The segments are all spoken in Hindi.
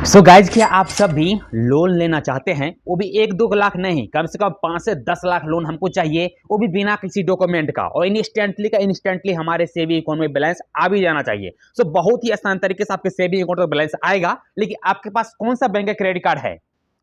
सो गाइज क्या आप सब भी लोन लेना चाहते हैं? वो भी 1-2 लाख नहीं, कम से कम 5 से 10 लाख लोन हमको चाहिए, वो भी बिना किसी डॉक्यूमेंट का और इंस्टेंटली हमारे सेविंग अकाउंट में बैलेंस आ भी जाना चाहिए। सो बहुत ही आसान तरीके से आपके सेविंग अकाउंट में बैलेंस आएगा। लेकिन आपके पास कौन सा बैंक का क्रेडिट कार्ड है?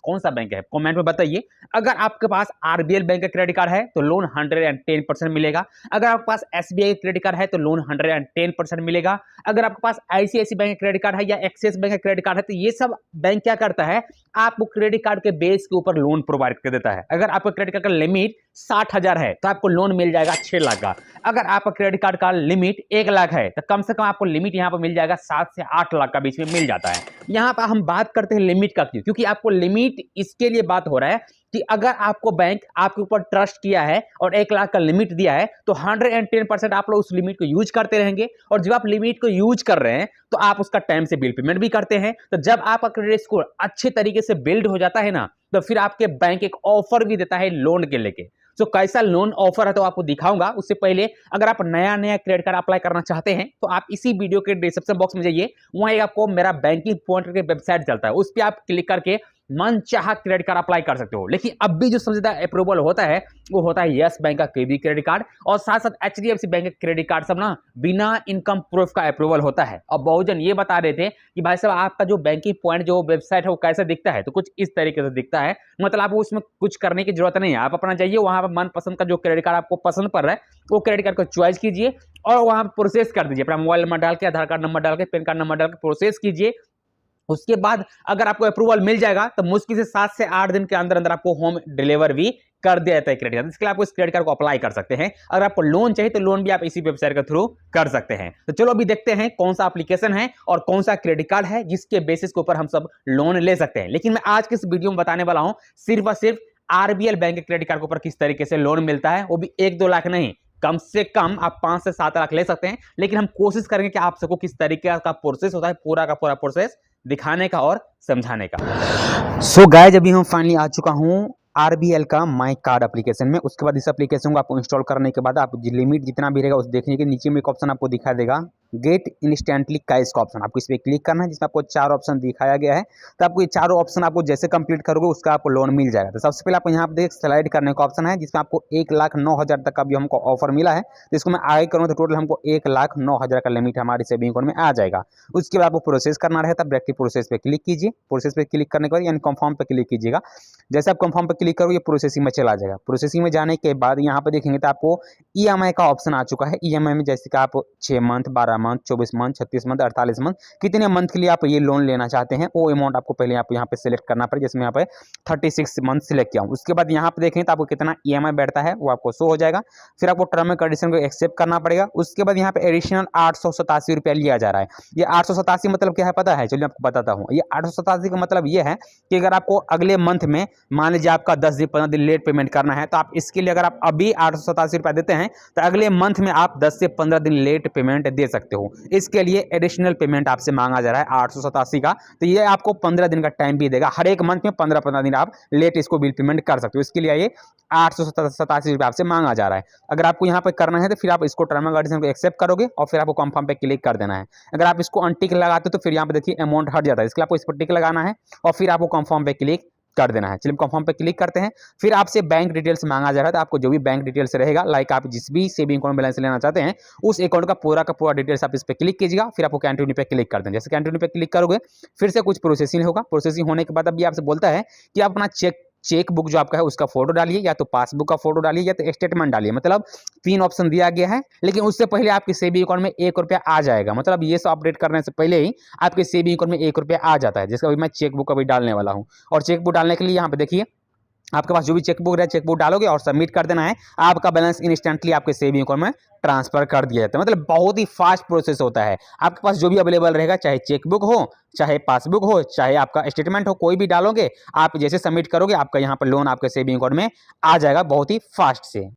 कौन सा बैंक है कमेंट में बताइए। अगर आपके पास आरबीएल बैंक का क्रेडिट कार्ड है तो लोन 110% मिलेगा। अगर आपके पास एसबीआई क्रेडिट कार्ड है तो लोन 110% मिलेगा। अगर आपके पास आईसीआईसी बैंक का क्रेडिट कार्ड है या एक्सिस बैंक का क्रेडिट कार्ड है तो ये सब बैंक क्या करता है, आपको क्रेडिट कार्ड के बेस के ऊपर लोन प्रोवाइड कर देता है। अगर आपका क्रेडिट कार्ड का लिमिट 60,000 है तो आपको लोन मिल जाएगा 6 लाख का। अगर आपका क्रेडिट कार्ड का लिमिट 1 लाख है तो कम से कम आपको लिमिट यहाँ पर मिल जाएगा 7 से 8 लाख का बीच में मिल जाता है। यहाँ पर हम बात करते हैं लिमिट का, क्योंकि आपको लिमिट इसके लिए बात हो रहा है कि अगर आपको बैंक आपके ऊपर ट्रस्ट किया है और 1 लाख का लिमिट दिया है तो 110% आप लोग उस लिमिट को यूज करते रहेंगे। और जब आप लिमिट को यूज कर रहे हैं तो आप उसका टाइम से बिल पेमेंट भी करते हैं। तो जब आपका क्रेडिट स्कोर अच्छे तरीके से बिल्ड हो जाता है ना, तो फिर आपके बैंक एक ऑफर भी देता है लोन के लेके। तो कैसा लोन ऑफर है तो आपको दिखाऊंगा। उससे पहले अगर आप नया क्रेडिट कार्ड अप्लाई करना चाहते हैं तो आप इसी वीडियो के डिस्क्रिप्शन बॉक्स में जाइए, वहां आपको मेरा बैंकिंग पॉइंट के वेबसाइट चलता है, उस पर आप क्लिक करके मन चाहा क्रेडिट कार्ड अप्लाई कर सकते हो। लेकिन अब भी जो सबसे ज्यादा अप्रूवल होता है वो होता है यस बैंक का केबी क्रेडिट कार्ड और साथ साथ एचडीएफसी बैंक का क्रेडिट कार्ड सब ना बिना इनकम प्रूफ का अप्रूवल होता है। और बहुत जन ये बता रहे थे कि भाई साहब आपका जो बैंकिंग पॉइंट जो वेबसाइट है वो कैसा दिखता है, तो कुछ इस तरीके से दिखता है। मतलब आपको उसमें कुछ करने की जरूरत नहीं है, आप अपना जाइए वहां पर मनपसंद का जो क्रेडिट कार्ड आपको पसंद पड़ रहा है वो क्रेडिट कार्ड को चॉइस कीजिए और वहां प्रोसेस कर दीजिए। अपना मोबाइल नंबर डाल के, आधार कार्ड नंबर डाल के, पैन कार्ड नंबर डाल के प्रोसेस कीजिए। उसके बाद अगर आपको अप्रूवल मिल जाएगा तो मुश्किल से 7 से 8 दिन के अंदर अंदर आपको होम डिलीवर भी कर दिया जाता है क्रेडिट कार्ड। इसके लिए आप इस क्रेडिट कार्ड को अप्लाई कर सकते हैं। अगर आपको लोन चाहिए तो लोन भी आप इसी वेबसाइट के थ्रू कर सकते हैं। तो चलो अभी देखते हैं कौन सा एप्लीकेशन है और कौन सा क्रेडिट कार्ड है जिसके बेसिस के ऊपर हम सब लोन ले सकते हैं। लेकिन मैं आज के इस वीडियो में बताने वाला हूं सिर्फ और सिर्फ आरबीएल बैंक के क्रेडिट कार्ड के ऊपर किस तरीके से लोन मिलता है, वो भी 1-2 लाख नहीं, कम से कम आप 5 से 7 लाख ले सकते हैं। लेकिन हम कोशिश करेंगे कि आप सबको किस तरीके का प्रोसेस होता है, पूरा का पूरा प्रोसेस दिखाने का और समझाने का। सो गाइस अभी हम फाइनली आ चुका हूं आरबीएल का माई कार्ड एप्लीकेशन में। उसके बाद इस एप्लीकेशन को आपको इंस्टॉल करने के बाद आप लिमिट जितना भी रहेगा उस देखने के नीचे में एक ऑप्शन आपको दिखा देगा गेट इंस्टेंटली कैश का ऑप्शन। आपको इस पर क्लिक करना है जिसमें आपको 4 ऑप्शन दिखाया गया है। तो आपको ये चारों ऑप्शन आपको जैसे कंप्लीट करोगे उसका आपको लोन मिल जाएगा। तो सबसे पहले आपको यहाँ पे स्लाइड करने का ऑप्शन है जिसमें आपको 1,09,000 तक का भी हमको ऑफर मिला है। तो इसको मैं आगे करूँ तो टोटल हमको 1,09,000 का लिमिट हमारी सेविंग अकाउंट में आ जाएगा। उसके बाद आपको प्रोसेस करना रहता है, डायरेक्टली प्रोसेस पे क्लिक कीजिए। प्रोसेस पे क्लिक करने के बाद यानी कंफर्म पे क्लिक कीजिएगा। जैसे आप कंफर्म पे क्लिक करोगे प्रोसेसिंग में चला जाएगा। प्रोसेसिंग में जाने के बाद यहाँ पे देखेंगे तो आपको ईएमआई का ऑप्शन आ चुका है। ईएमआई में जैसे कि आप 6 month, 12 month, 24 month, 36 month, 48 month, कितने मंथ के लिए आप ये लोन लेना चाहते हैं वो अमाउंट आपको पहले आप यहाँ पे सिलेक्ट करना पड़ेगा। जैसे मैं यहाँ पे 36 मंथ सिलेक्ट किया हूँ। उसके बाद यहाँ पे देखें तो आपको कितना ईएमआई बैठता है वो आपको शो हो जाएगा। फिर आपको टर्म एंड कंडीशन को एक्सेप्ट करना पड़ेगा। उसके बाद यहाँ पे एडिशनल 887 रुपया लिया जा रहा है। ये 887 मतलब क्या है पता है? चलिए आपको बताता हूँ। ये 887 का मतलब ये है कि अगर आपको अगले मंथ में मान लीजिए आपका 10 दिन 15 दिन लेट पेमेंट करना है तो आप इसके लिए अगर आप अभी 887 रुपया देते हैं तो अगले मंथ में आप 10 से 15 दिन लेट पेमेंट दे सकते हो। इसके लिए एडिशनल पेमेंट आपसे मांगा जा रहा है 887 का। तो ये आपको 15 दिन का टाइम भी देगा। हर एक मंथ में 15-15 दिन आप लेट इसको बिल पेमेंट कर सकते हो। इसके लिए ये 887 रुपया आपसे मांगा जा रहा है। अगर आपको यहाँ पे करना है तो फिर आप इसको टर्म एंड कंडीशन को एक्सेप्ट करोगे और फिर आपको कंफर्म पे क्लिक कर देना है। अगर आप इसको अनटिक लगाते हो तो फिर यहाँ पे देखिए अमाउंट हट जाता है। इसके लिए आपको इस पर टिक लगाना है और फिर आपको कंफर्म पे क्लिक कर देना है। चलिए कंफर्म पे क्लिक करते हैं। फिर आपसे बैंक डिटेल्स मांगा जा रहा है। तो आपको जो भी बैंक डिटेल्स रहेगा, लाइक आप जिस भी सेविंग अकाउंट बैलेंस लेना चाहते हैं उस अकाउंट का पूरा डिटेल्स आप इस पे क्लिक कीजिएगा। फिर आपको कंटिन्यू पे क्लिक कर दें। जैसे कंटिन्यू पे क्लिक करोगे फिर से कुछ प्रोसेसिंग होगा। प्रोसेसिंग होने के बाद अभी आपसे बोलता है कि आप अपना चेक बुक जो आपका है उसका फोटो डालिए, या तो पासबुक का फोटो डालिए या तो स्टेटमेंट डालिए। मतलब 3 ऑप्शन दिया गया है। लेकिन उससे पहले आपके सेविंग अकाउंट में 1 रुपया आ जाएगा। मतलब ये सब अपडेट करने से पहले ही आपके सेविंग अकाउंट में 1 रुपया आ जाता है। जिसका अभी मैं चेक बुक अभी डालने वाला हूँ। और चेक बुक डालने के लिए यहाँ पे देखिए आपके पास जो भी चेकबुक है चेकबुक डालोगे और सबमिट कर देना है। आपका बैलेंस इंस्टेंटली आपके सेविंग अकाउंट में ट्रांसफर कर दिया जाता है। मतलब बहुत ही फास्ट प्रोसेस होता है। आपके पास जो भी अवेलेबल रहेगा, चाहे चेकबुक हो, चाहे पासबुक हो, चाहे आपका स्टेटमेंट हो, कोई भी डालोगे आप जैसे सबमिट करोगे आपका यहाँ पर लोन आपके सेविंग अकाउंट में आ जाएगा बहुत ही फास्ट से।